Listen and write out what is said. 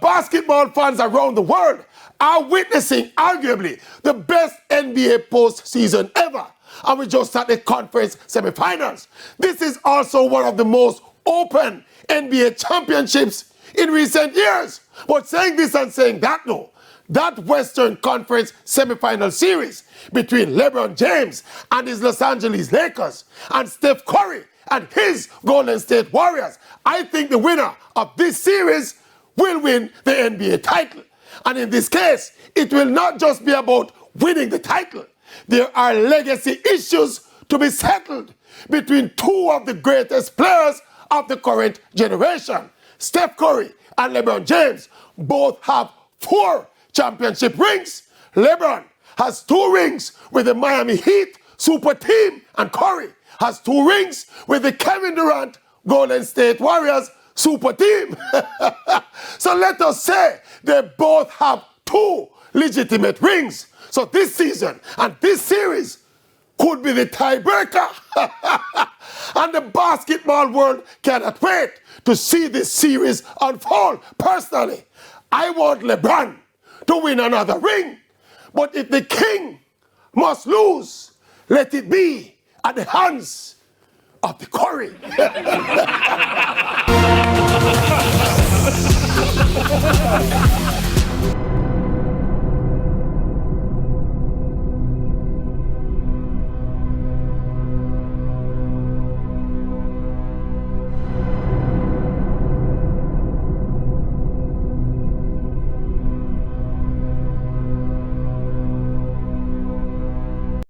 basketball fans around the world are witnessing arguably the best NBA postseason ever. And we just had the conference semifinals. This is also one of the most open NBA championships in recent years. But saying this and saying that, no. That Western Conference semifinal series between Lebron James and his Los Angeles Lakers and Steph Curry and his Golden State Warriors, I think the winner of this series will win the NBA title. And in this case, it will not just be about winning the title. There are legacy issues to be settled between two of the greatest players of the current generation. Steph Curry and LeBron James both have 4 championship rings. LeBron has 2 rings with the Miami Heat super team, and Curry has 2 rings with the Kevin Durant Golden State Warriors super team. So let us say they both have 2 legitimate rings. So this season and this series could be the tiebreaker. And the basketball world cannot wait to see this series unfold. Personally, I want LeBron to win another ring. But if the king must lose, let it be at the hands of the Curry.